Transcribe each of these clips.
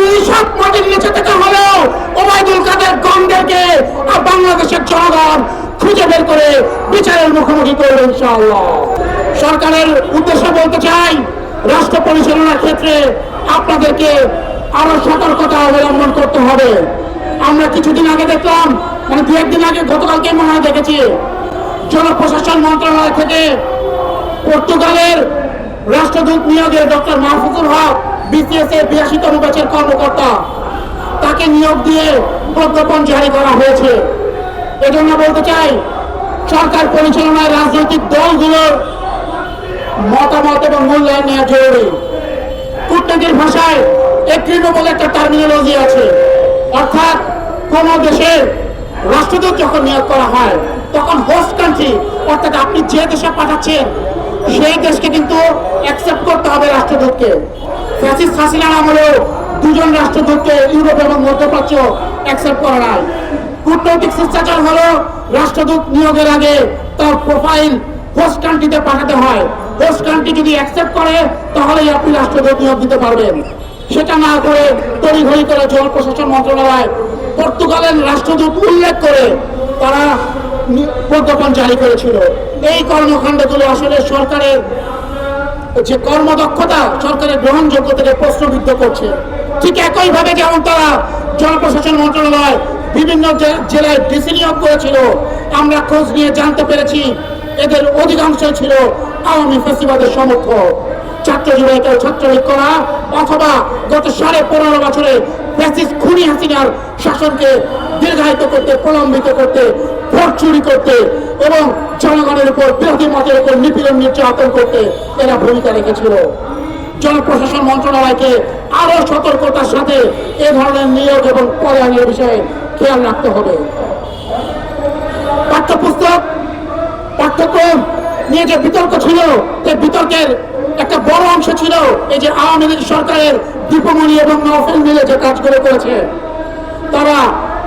নিছক মাটির নিচে থেকে হলেও ওবায়দুল কাদের গণদেরকে আর বাংলাদেশের জনগণ খুঁজে বের করে বিচারের মুখোমুখি করবে ইনশাআল্লাহ। সরকারের উদ্দেশ্যে বলতে চাই, রাষ্ট্র পরিচালনার ক্ষেত্রে আপনাদেরকে আরো সতর্কতা অবলম্বন করতে হবে। আমরা কিছুদিন আগে দেখলাম, মানে দু একদিন আগে, গতকালকে মনে হয় দেখেছি, জনপ্রশাসন মন্ত্রণালয় থেকে পর্তুগালের রাষ্ট্রদূত নিয়োগে ডক্টর মাহফুজুল হক, বিসিএস এর 82তম ব্যাচের কর্মকর্তা, তাকে নিয়োগ দিয়ে প্রজ্ঞাপন জারি করা হয়েছে। এজন্য বলতে চাই, সরকার পরিচালনায় রাজনৈতিক দলগুলোর মতামত এবং মূল্যায়ন নেওয়া জরুরি। কূটনীতির ভাষায় এক্রিনো বলে একটা টার্মিনোলজি আছে, অর্থাৎ কোন দেশের রাষ্ট্রদূত যখন নিয়োগ করা হয় তখন হোস্ট কান্ট্রি, অর্থাৎ আপনি যে দেশে পাঠাচ্ছেন সেই দেশকে কিন্তু অ্যাকসেপ্ট করতে হবে রাষ্ট্রদূতকে। ফ্যাসিস্ট হাসিনার আমলেও দুজন রাষ্ট্রদূতকে ইউরোপ এবং মধ্যপ্রাচ্য অ্যাকসেপ্ট করা হয়। কূটনৈতিক শিষ্টাচার হলো রাষ্ট্রদূত নিয়োগের আগে তার প্রোফাইল হোস্ট কান্ট্রিতে পাঠাতে হয়। হোস্ট কান্ট্রি যদি অ্যাকসেপ্ট করে তাহলেই আপনি রাষ্ট্রদূত নিয়োগ দিতে পারবেন। সেটা না করে তড়িঘড়ি করে জনপ্রশাসন মন্ত্রণালয় পর্তুগালের রাষ্ট্রদূত উল্লেখ করে তারা প্রজ্ঞাপন জারি করেছিল। এই কর্মকাণ্ডগুলো আসলে সরকারের যে কর্মদক্ষতা, সরকারের গ্রহণযোগ্যতাকে প্রশ্নবিদ্ধ করছে। ঠিক একইভাবে যেমন তারা জনপ্রশাসন মন্ত্রণালয় বিভিন্ন জেলায় ডিসি নিয়োগ করেছিল, আমরা খোঁজ নিয়ে জানতে পেরেছি এদের অধিকাংশ ছিল আওয়ামী ফ্যাসিবাদের সমর্থক। ছাত্র যুবকের ছাত্রলীগ করা অথবা গত 15.5 বছরে ফ্যাসিস্ট খুনি হাসিনার শাসনকে দীর্ঘায়িত করতে, প্রলম্বিত করতে, ভোট চুরি করতে এবং জনগণের উপর, বিরোধী মতের উপর নিপীড়ন নির্যাতন করতে এরা ভূমিকা রেখেছিল। জনপ্রশাসন মন্ত্রণালয়কে আরো সতর্কতার সাথে এ ধরনের নিয়োগ এবং পদায়নের বিষয়ে খেয়াল রাখতে হবে। পাঠ্যপুস্তক, পাঠ্যক্রম নিয়ে যে বিতর্ক ছিল, সেই বিতর্কের একটা বড় অংশ ছিল এই যে আওয়ামী লীগ সরকারের দীপমণি এবং নওফেল মিলে যে কাজগুলো করেছে, তারা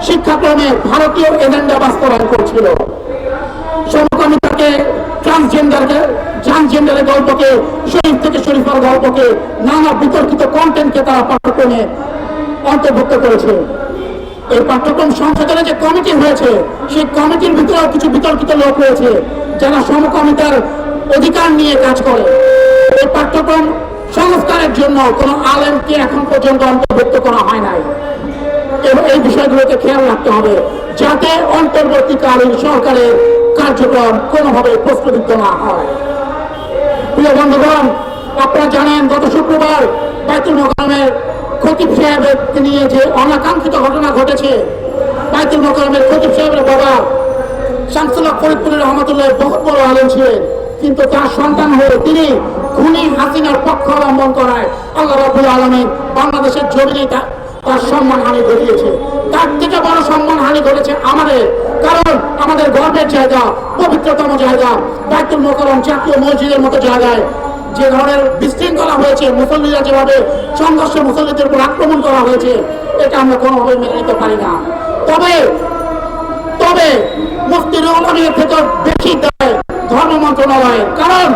শিক্ষাক্রমে ভারতীয় এজেন্ডা বাস্তবায়ন করছিল। সমকামিতাকে, ট্রান্সজেন্ডারের গল্পকে, শরীফ থেকে শরীফার গল্পকে, নানা বিতর্কিত কন্টেন্টকে তারা পাঠ্যক্রমে অন্তর্ভুক্ত করেছে। এই পাঠ্যক্রম সংশোধনে যে কমিটি হয়েছে, সেই কমিটির ভিতরেও কিছু বিতর্কিত লোক রয়েছে যারা সমকামিতার অধিকার নিয়ে কাজ করে। এই পাঠ্যক্রম সংস্কারের জন্য কোন আলেমকে এখন পর্যন্ত অন্তর্ভুক্ত করা হয় নাই। এবং এই বিষয়গুলোকে খেয়াল রাখতে হবে যাতে অন্তর্বর্তীকালীন সরকারের কার্যক্রম কোনোভাবে প্রশ্নবিদ্ধ না হয়। প্রিয় বন্ধুগণ, আপনারা জানেন গত শুক্রবার বাইতুল মোকাররমের খতিব সাহেবকে নিয়ে যে অনাকাঙ্ক্ষিত ঘটনা ঘটেছে। বাইতুল মোকাররমের খতিব সাহেবের বাবা শামসুল হক ফরিদপুরের রহমতুল্লাহ বহুত বড় আলেম ছিলেন, কিন্তু তার সন্তান হয়ে তিনি খুনি হাসিনার পক্ষ অবলম্বন করায় আল্লাহ রাব্বুল আলামিন বাংলাদেশের জমিনে তার সম্মানহানি ঘটিয়েছে। তার থেকে বড় সম্মানহানি ঘটেছে আমাদের, কারণ আমাদের গর্বের জায়গা, পবিত্রতম জায়গা বাইতুল মোকাররম জাতীয় মসজিদের মতো জায়গায় যে ধরনের বিশৃঙ্খলা হয়েছে, মুসল্লিরা যেভাবে সংঘর্ষে মুসল্লিদের উপর আক্রমণ করা হয়েছে, এটা আমরা কোনোভাবে মেনে নিতে পারি না। তবে তবে মুফতি রুহুল আমিনের থেকে বেশি দেয় ধর্ম মন্ত্রণালয়, কারণ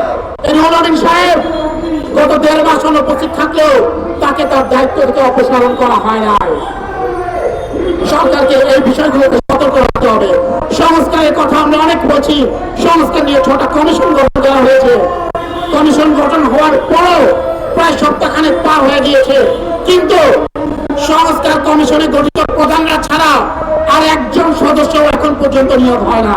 রুহুল আমিন সাহেব গত 1.5 মাস অনুপস্থিত থাকলেও তাকে তার দায়িত্ব থেকে অপসারণ করা হয় নাই। সরকারকে এই বিষয়গুলোকে সতর্ক রাখতে হবে। সংস্কারের কথা আমরা অনেক বলছি, সংস্কার নিয়ে 6টা কমিশন গঠন করা হয়েছে। কমিশন গঠন হওয়ার পরেও প্রায় সপ্তাহখানেক পার হয়ে গিয়েছে, কিন্তু সংস্কার কমিশনে গঠিত প্রধানরা ছাড়া আর একজন সদস্য এখন পর্যন্ত নিয়োগ হয় না।